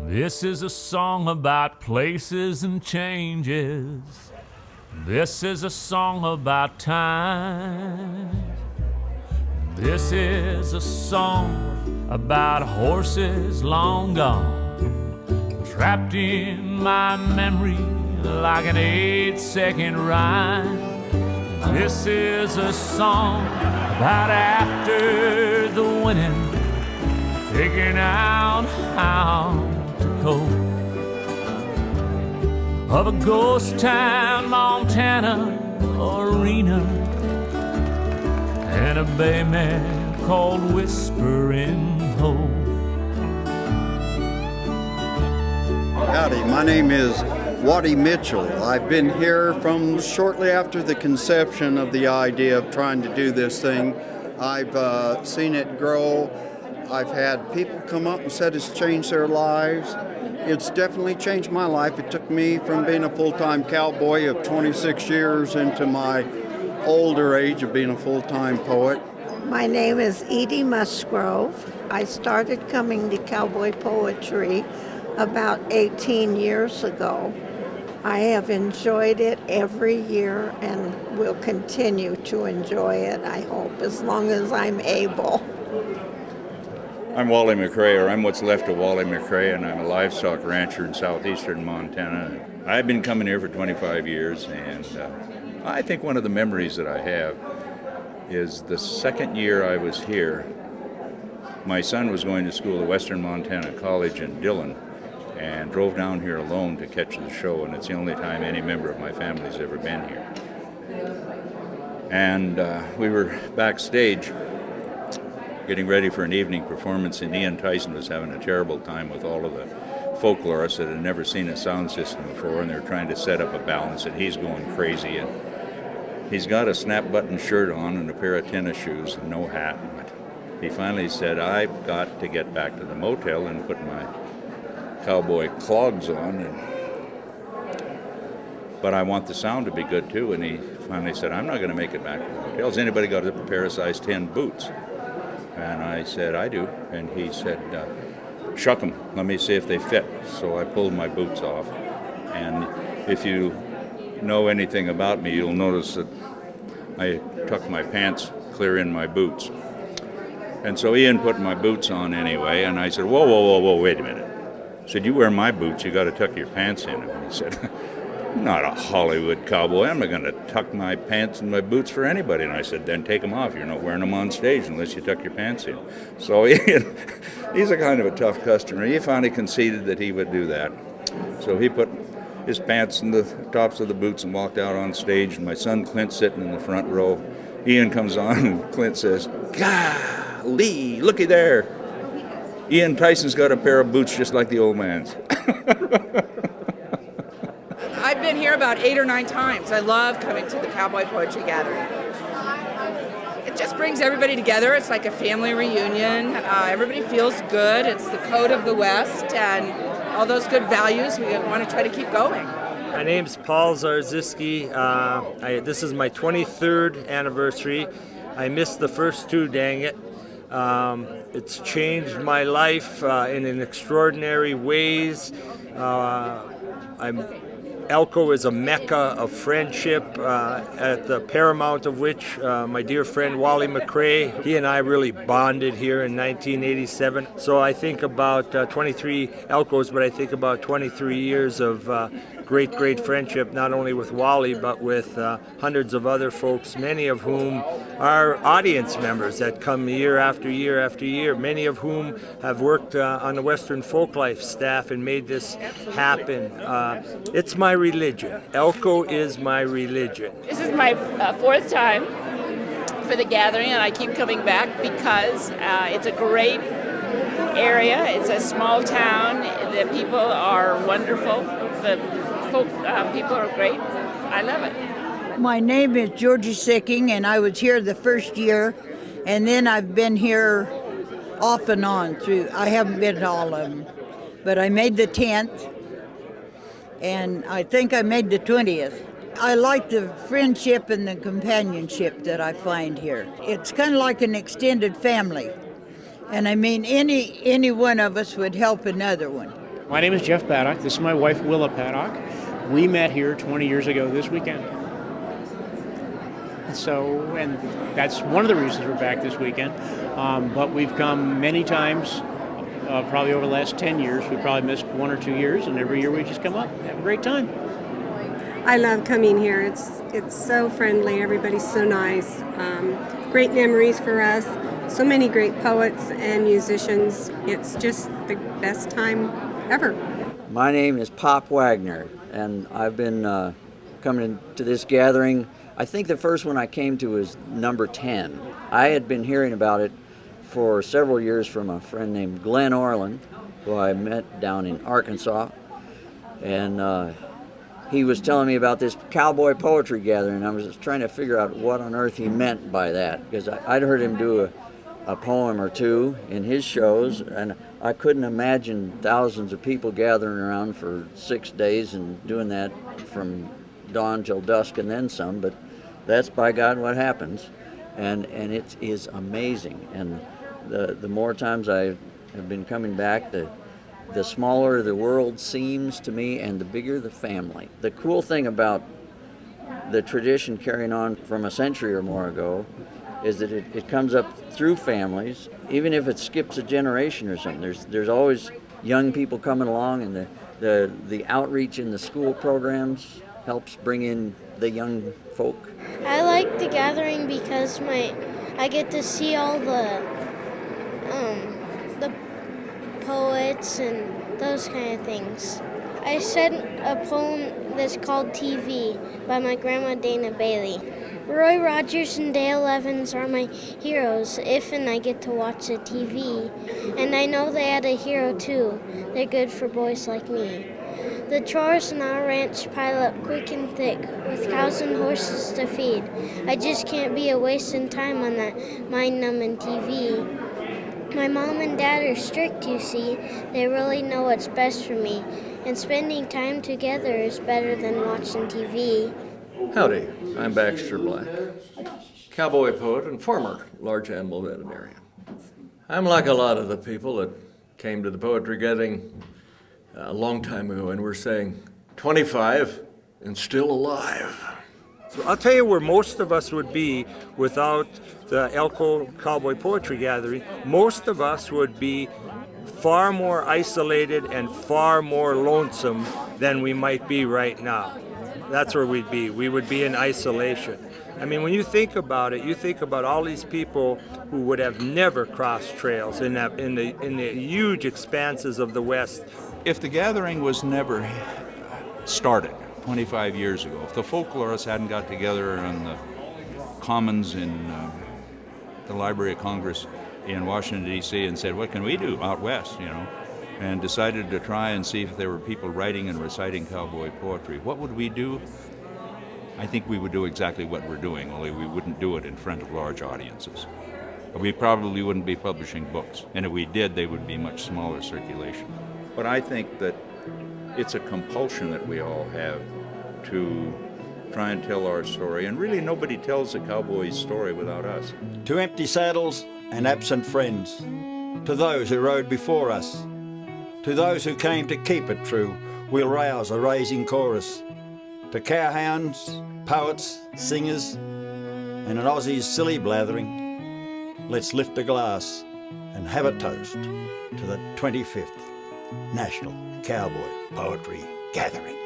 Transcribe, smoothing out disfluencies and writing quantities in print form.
This is a song about places and changes. This is a song about time. This is a song about horses long gone, trapped in my memory like an 8-second rhyme. This is a song about after the winning, figuring out how to cope, of a ghost town Montana arena and a bay mare called Whispering Hope. Howdy, my name is Waddy Mitchell. I've been here from shortly after the conception of the idea of trying to do this thing. I've seen it grow. I've had people come up and said it's changed their lives. It's definitely changed my life. It took me from being a full-time cowboy of 26 years into my older age of being a full-time poet. My name is Edie Musgrove. I started coming to cowboy poetry about 18 years ago. I have enjoyed it every year and will continue to enjoy it, I hope, as long as I'm able. I'm Wally McRae, or I'm what's left of Wally McRae, and I'm a livestock rancher in southeastern Montana. I've been coming here for 25 years, and I think one of the memories that I have is the second year I was here. My son was going to school at Western Montana College in Dillon and drove down here alone to catch the show, and it's the only time any member of my family's ever been here. And we were backstage getting ready for an evening performance, and Ian Tyson was having a terrible time with all of the folklorists that had never seen a sound system before, and they're trying to set up a balance, and he's going crazy. And he's got a snap-button shirt on and a pair of tennis shoes and no hat. But he finally said, I've got to get back to the motel and put my cowboy clogs on, but I want the sound to be good too. And he finally said, I'm not going to make it back to the motel. Has anybody got a pair of size 10 boots? And I said, I do. And he said, shuck them, let me see if they fit. So I pulled my boots off. And if you know anything about me, you'll notice that I tuck my pants clear in my boots. And so Ian put my boots on anyway, and I said, whoa, wait a minute. I said, you wear my boots, you got to tuck your pants in. And he said, I'm not a Hollywood cowboy. I'm not going to tuck my pants in my boots for anybody. And I said, then take them off. You're not wearing them on stage unless you tuck your pants in. So Ian, he's a kind of a tough customer. He finally conceded that he would do that. So he put his pants in the tops of the boots and walked out on stage. And my son Clint sitting in the front row. Ian comes on and Clint says, golly, looky there. Ian Tyson's got a pair of boots just like the old man's. I've been here about 8 or 9 times. I love coming to the Cowboy Poetry Gathering. It just brings everybody together. It's like a family reunion. Everybody feels good. It's the code of the West, and all those good values we want to try to keep going. My name's Paul Zarzyski. This is my 23rd anniversary. I missed the first 2, dang it. It's changed my life in an extraordinary ways. Elko is a mecca of friendship, at the paramount of which my dear friend Wally McRae, he and I really bonded here in 1987. So I think about 23 Elkos, but I think about 23 years of great friendship, not only with Wally, but with hundreds of other folks, many of whom are audience members that come year after year after year, many of whom have worked on the Western Folklife staff and made this happen. It's my religion. Elko is my religion. This is my 4th time for the gathering, and I keep coming back because it's a great area. It's a small town. The people are wonderful. The folk people are great. I love it. My name is Georgie Sicking, and I was here the first year, and then I've been here off and on through. I haven't been to all of them, but I made the 10th, and I think I made the 20th. I like the friendship and the companionship that I find here. It's kind of like an extended family, and I mean any one of us would help another one. My name is Jeff Paddock. This is my wife, Willa Paddock. We met here 20 years ago this weekend. And that's one of the reasons we're back this weekend. But we've come many times, probably over the last 10 years. We probably missed 1 or 2 years, and every year we just come up, have a great time. I love coming here. It's so friendly. Everybody's so nice. Great memories for us. So many great poets and musicians. It's just the best time ever. My name is Pop Wagner, and I've been coming to this gathering. I think the first one I came to was number 10. I had been hearing about it for several years from a friend named Glenn Orland, who I met down in Arkansas. And he was telling me about this cowboy poetry gathering. I was trying to figure out what on earth he meant by that, because I'd heard him do a poem or two in his shows, and I couldn't imagine thousands of people gathering around for 6 days and doing that from dawn till dusk and then some, but that's by God what happens, and it is amazing. And the more times I have been coming back, the smaller the world seems to me and the bigger the family. The cool thing about the tradition carrying on from a century or more ago is that it comes up through families, even if it skips a generation or something. There's always young people coming along, and the outreach in the school programs helps bring in the young folk. I like the gathering because I get to see all the poets and those kind of things. I said a poem that's called TV by my grandma Dana Bailey. Roy Rogers and Dale Evans are my heroes if and I get to watch the TV. And I know they had a hero too. They're good for boys like me. The chores on our ranch pile up quick and thick with cows and horses to feed. I just can't be a wasting time on that mind-numbing TV. My mom and dad are strict, you see. They really know what's best for me. And spending time together is better than watching TV. Howdy, I'm Baxter Black, cowboy poet and former large animal veterinarian. I'm like a lot of the people that came to the poetry gathering a long time ago, and we're saying 25 and still alive. So I'll tell you where most of us would be without the Elko Cowboy Poetry Gathering. Most of us would be far more isolated and far more lonesome than we might be right now. That's where we'd be. We would be in isolation. I mean, when you think about it, you think about all these people who would have never crossed trails in the huge expanses of the West. If the gathering was never started 25 years ago, if the folklorists hadn't got together on the Commons in the Library of Congress in Washington, D.C. and said, what can we do out west, and decided to try and see if there were people writing and reciting cowboy poetry, what would we do? I think we would do exactly what we're doing, only we wouldn't do it in front of large audiences. We probably wouldn't be publishing books, and if we did, they would be much smaller circulation. But I think that it's a compulsion that we all have to try and tell our story, and really nobody tells the cowboy's story without us. To empty saddles and absent friends, to those who rode before us, to those who came to keep it true, we'll rouse a raising chorus. To cowhounds, poets, singers, and an Aussie's silly blathering, let's lift a glass and have a toast to the 25th National Cowboy Poetry Gathering.